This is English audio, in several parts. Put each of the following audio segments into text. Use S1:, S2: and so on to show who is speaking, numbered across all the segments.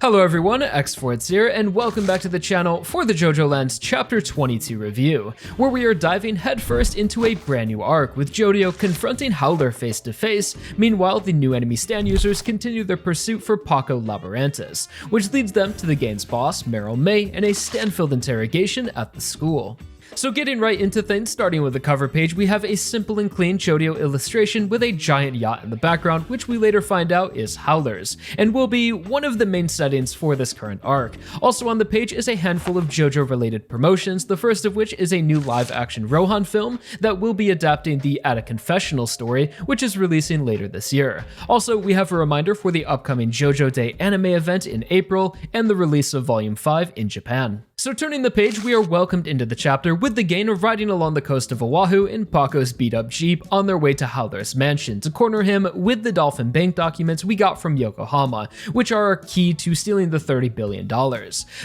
S1: Hello everyone, X4 here, and welcome back to the channel for the JOJOLands Chapter 22 review, where we are diving headfirst into a brand new arc, with Jodio confronting Howler face to face. Meanwhile, the new enemy stand users continue their pursuit for Paco Labyrinthus, which leads them to the gang's boss, Merrill May, and a stand-filled interrogation at the school. So getting right into things, starting with the cover page, we have a simple and clean Jodio illustration with a giant yacht in the background, which we later find out is Howler's, and will be one of the main settings for this current arc. Also on the page is a handful of JoJo related promotions, the first of which is a new live-action Rohan film that will be adapting the At a Confessional story, which is releasing later this year. Also, we have a reminder for the upcoming JoJo Day anime event in April, and the release of Volume 5 in Japan. So turning the page, we are welcomed into the chapter with the gang riding along the coast of Oahu in Paco's beat-up Jeep on their way to Howler's mansion to corner him with the Dolphin Bank documents we got from Yokohama, which are key to stealing the $30 billion.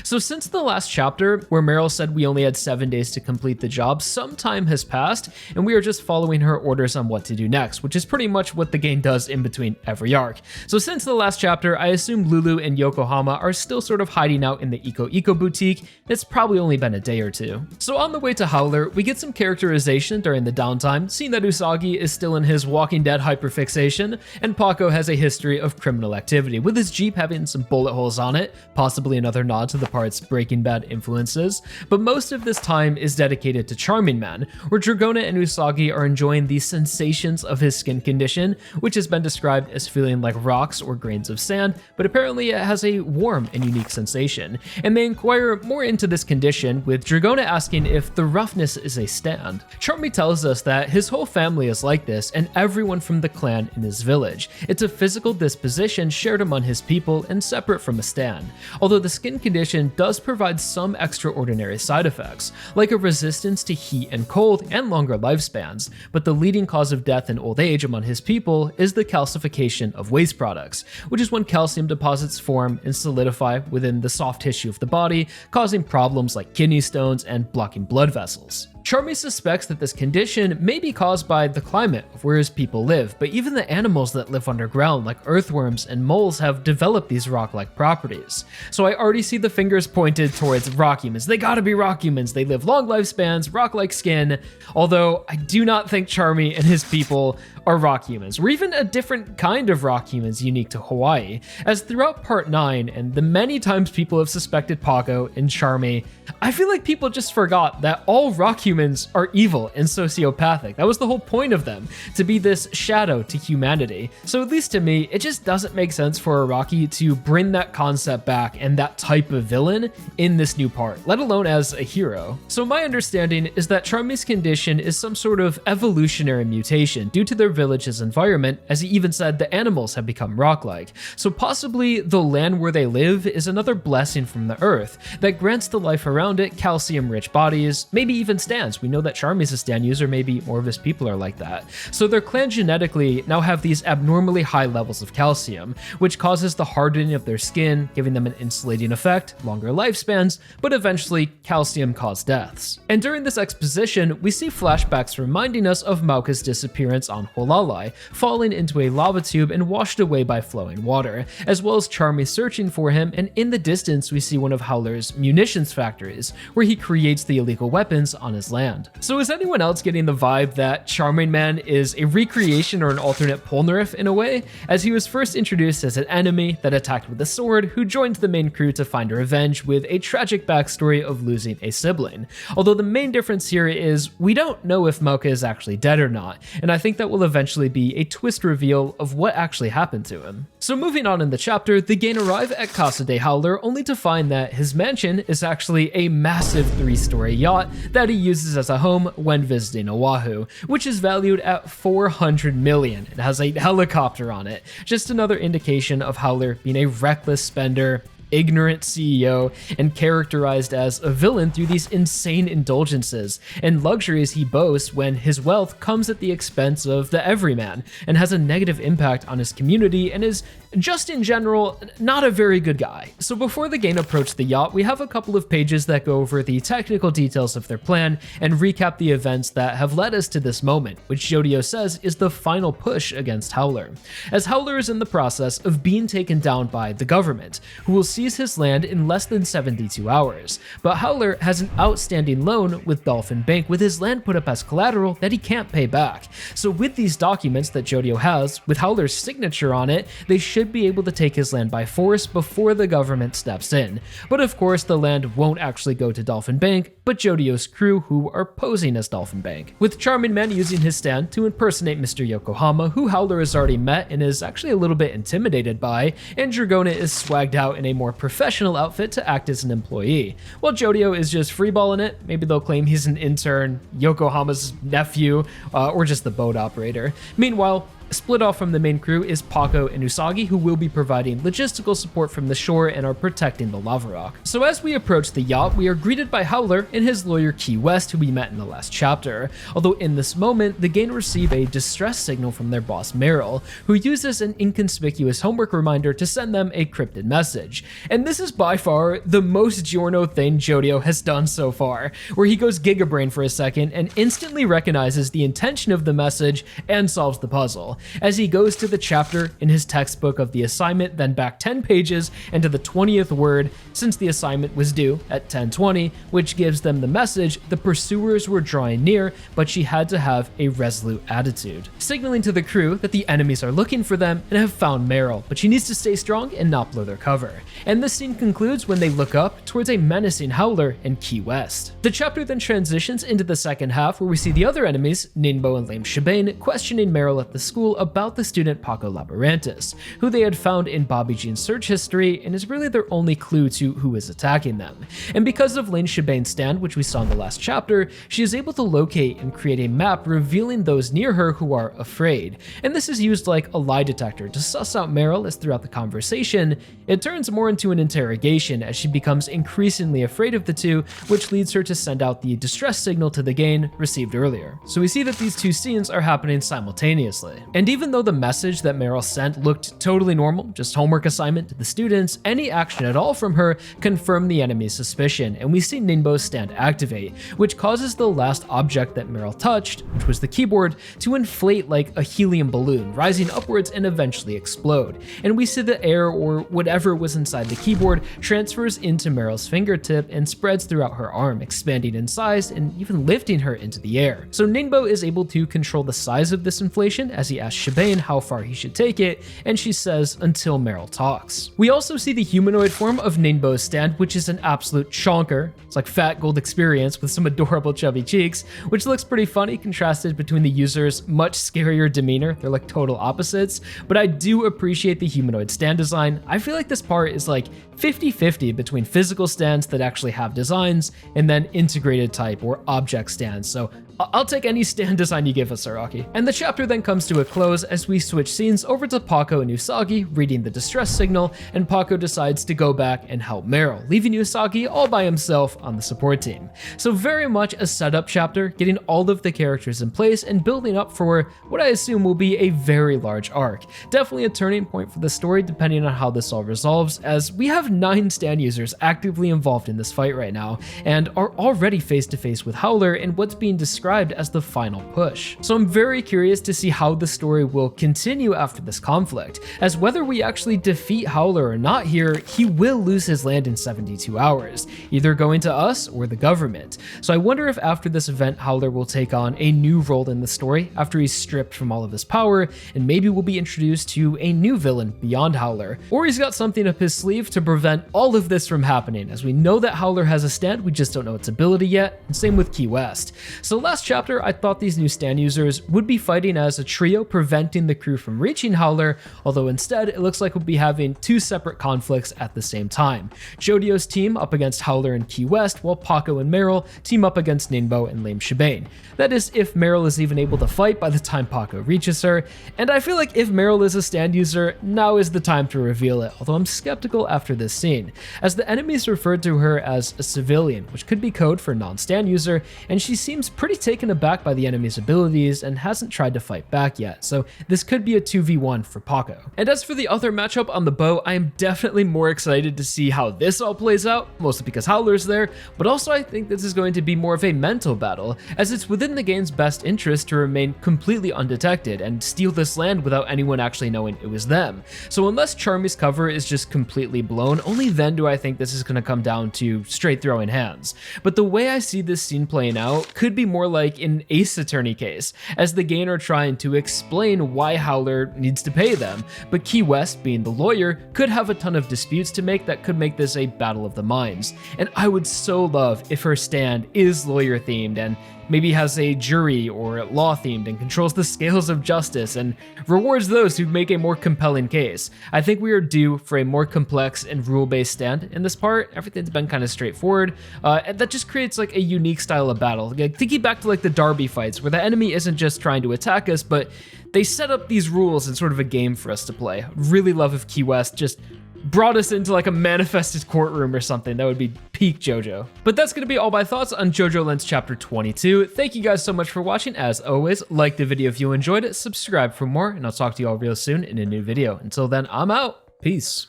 S1: So since the last chapter, where Merrill said we only had 7 days to complete the job, some time has passed, and we are just following her orders on what to do next, which is pretty much what the gang does in between every arc. So since the last chapter, I assume Lulu and Yokohama are still sort of hiding out in the Eco boutique. It's probably only been a day or two. So on the way to Howler, we get some characterization during the downtime, seeing that Usagi is still in his Walking Dead hyperfixation, and Paco has a history of criminal activity, with his Jeep having some bullet holes on it, possibly another nod to the part's Breaking Bad influences. But most of this time is dedicated to Charming Man, where Dragona and Usagi are enjoying the sensations of his skin condition, which has been described as feeling like rocks or grains of sand, but apparently it has a warm and unique sensation. And they inquire more into this condition, with Dragona asking if the roughness is a stand. Charmy tells us that his whole family is like this, and everyone from the clan in his village. It's a physical disposition shared among his people and separate from a stand, although the skin condition does provide some extraordinary side effects, like a resistance to heat and cold and longer lifespans. But the leading cause of death and old age among his people is the calcification of waste products, which is when calcium deposits form and solidify within the soft tissue of the body, causing problems like kidney stones and blocking blood vessels. Charmy suspects that this condition may be caused by the climate of where his people live, but even the animals that live underground, like earthworms and moles, have developed these rock-like properties. So I already see the fingers pointed towards rock humans. They gotta be rock humans. They live long lifespans, rock-like skin, although I do not think Charmy and his people are rock humans, or even a different kind of rock humans unique to Hawaii, as throughout part 9 and the many times people have suspected Paco and Charmy, I feel like people just forgot that all rock humans are evil and sociopathic. That was the whole point of them, to be this shadow to humanity. So at least to me, it just doesn't make sense for Araki to bring that concept back and that type of villain in this new part, let alone as a hero. So my understanding is that Charmy's condition is some sort of evolutionary mutation due to their village's environment, as he even said the animals have become rock-like. So possibly the land where they live is another blessing from the earth that grants the life around it calcium-rich bodies, maybe even stands. We know that Charmy's a stand user, maybe more of his people are like that. So their clan genetically now have these abnormally high levels of calcium, which causes the hardening of their skin, giving them an insulating effect, longer lifespans, but eventually calcium-caused deaths. And during this exposition, we see flashbacks reminding us of Mauka's disappearance on Holalai, falling into a lava tube and washed away by flowing water, as well as Charmy searching for him, and in the distance we see one of Howler's munitions factories, where he creates the illegal weapons on his land. So is anyone else getting the vibe that Charming Man is a recreation or an alternate Polnareff in a way, as he was first introduced as an enemy that attacked with a sword, who joined the main crew to find revenge with a tragic backstory of losing a sibling. Although the main difference here is we don't know if Mauka is actually dead or not, and I think that will eventually be a twist reveal of what actually happened to him. So moving on in the chapter, the gang arrive at Casa de Howler only to find that his mansion is actually a massive 3-story yacht that he uses as a home when visiting Oahu, which is valued at $400 million. It has a helicopter on it. Just another indication of Howler being a reckless spender, ignorant CEO, and characterized as a villain through these insane indulgences and luxuries he boasts, when his wealth comes at the expense of the everyman and has a negative impact on his community and is just in general not a very good guy. So before the gang approach the yacht, we have a couple of pages that go over the technical details of their plan and recap the events that have led us to this moment, which Jodio says is the final push against Howler, as Howler is in the process of being taken down by the government, who will see seize his land in less than 72 hours, but Howler has an outstanding loan with Dolphin Bank with his land put up as collateral that he can't pay back. So with these documents that Jodio has, with Howler's signature on it, they should be able to take his land by force before the government steps in. But of course, the land won't actually go to Dolphin Bank, but Jodio's crew who are posing as Dolphin Bank, with Charming Man using his stand to impersonate Mr. Yokohama, who Howler has already met and is actually a little bit intimidated by, and Dragona is swagged out in a more professional outfit to act as an employee. While Jodio is just freeballing it, maybe they'll claim he's an intern, Yokohama's nephew, or just the boat operator. Meanwhile, split off from the main crew is Paco and Usagi, who will be providing logistical support from the shore and are protecting the lava rock. So as we approach the yacht, we are greeted by Howler and his lawyer Key West, who we met in the last chapter. Although in this moment, the gang receive a distress signal from their boss Merrill, who uses an inconspicuous homework reminder to send them a cryptid message. And this is by far the most Giorno thing Jodio has done so far, where he goes Gigabrain for a second and instantly recognizes the intention of the message and solves the puzzle. As he goes to the chapter in his textbook of the assignment, then back 10 pages and to the 20th word, since the assignment was due at 10:20, which gives them the message the pursuers were drawing near, but she had to have a resolute attitude, signaling to the crew that the enemies are looking for them and have found Merrill, but she needs to stay strong and not blow their cover. And this scene concludes when they look up towards a menacing Howler and Key West. The chapter then transitions into the second half, where we see the other enemies, Ninbo and Lame Shebane, questioning Merrill at the school about the student Paco Labyrinthus, who they had found in Bobby Jean's search history and is really their only clue to who is attacking them. And because of Lane Shebane's stand, which we saw in the last chapter, she is able to locate and create a map revealing those near her who are afraid. And this is used like a lie detector to suss out Merrill, as throughout the conversation, it turns more into an interrogation as she becomes increasingly afraid of the two, which leads her to send out the distress signal to the gang received earlier. So we see that these two scenes are happening simultaneously. And even though the message that Merrill sent looked totally normal, just homework assignment to the students, any action at all from her confirmed the enemy's suspicion, and we see Ninbo's stand activate, which causes the last object that Merrill touched, which was the keyboard, to inflate like a helium balloon, rising upwards and eventually explode. And we see the air, or whatever was inside the keyboard, transfers into Merrill's fingertip and spreads throughout her arm, expanding in size and even lifting her into the air. So Ninbo is able to control the size of this inflation as he asks Shebane how far he should take it, and she says until Merrill talks. We also see the humanoid form of Ninbo's stand, which is an absolute chonker. It's like Fat Gold Experience with some adorable chubby cheeks, which looks pretty funny contrasted between the user's much scarier demeanor. They're like total opposites, but I do appreciate the humanoid stand design. I feel like this part is like 50-50 between physical stands that actually have designs and then integrated type or object stands. So I'll take any stand design you give us, Araki. And the chapter then comes to a close as we switch scenes over to Paco and Usagi reading the distress signal, and Paco decides to go back and help Merrill, leaving Usagi all by himself on the support team. So very much a setup chapter, getting all of the characters in place and building up for what I assume will be a very large arc. Definitely a turning point for the story depending on how this all resolves, as we have 9 stand users actively involved in this fight right now, and are already face to face with Howler in what's being described as the final push. So I'm very curious to see how the story will continue after this conflict, as whether we actually defeat Howler or not here, he will lose his land in 72 hours, either going to us or the government. So I wonder if after this event Howler will take on a new role in the story after he's stripped from all of his power, and maybe we'll be introduced to a new villain beyond Howler, or he's got something up his sleeve to prevent all of this from happening, as we know that Howler has a stand, we just don't know its ability yet, and same with Key West. So last chapter, I thought these new stand users would be fighting as a trio, preventing the crew from reaching Howler, although instead it looks like we'll be having 2 separate conflicts at the same time. Jodio's team up against Howler and Key West, while Paco and Merrill team up against Ninbo and Lame Shebane. That is, if Merrill is even able to fight by the time Paco reaches her, and I feel like if Merrill is a stand user, now is the time to reveal it, although I'm skeptical after this scene, as the enemies referred to her as a civilian, which could be code for non-stand user, and she seems pretty taken aback by the enemy's abilities and hasn't tried to fight back yet, so this could be a 2v1 for Paco. And as for the other matchup on the boat, I am definitely more excited to see how this all plays out, mostly because Howler's there, but also I think this is going to be more of a mental battle, as it's within the game's best interest to remain completely undetected and steal this land without anyone actually knowing it was them. So unless Charmy's cover is just completely blown, only then do I think this is going to come down to straight throwing hands. But the way I see this scene playing out could be more like an Ace Attorney case, as the gang are trying to explain why Howler needs to pay them, but Key West, being the lawyer, could have a ton of disputes to make that could make this a battle of the minds. And I would so love if her stand is lawyer themed and maybe has a jury or law themed and controls the scales of justice and rewards those who make a more compelling case. I think we are due for a more complex and rule-based stand in this part. Everything's been kind of straightforward, and that just creates like a unique style of battle. Like, thinking back to like the Derby fights where the enemy isn't just trying to attack us, but they set up these rules in sort of a game for us to play. Really love if Key West just brought us into like a manifested courtroom or something. That would be peak JoJo. But that's going to be all my thoughts on JoJoLands Chapter 22. Thank you guys so much for watching. As always, like the video if you enjoyed it, subscribe for more, and I'll talk to you all real soon in a new video. Until then, I'm out. Peace.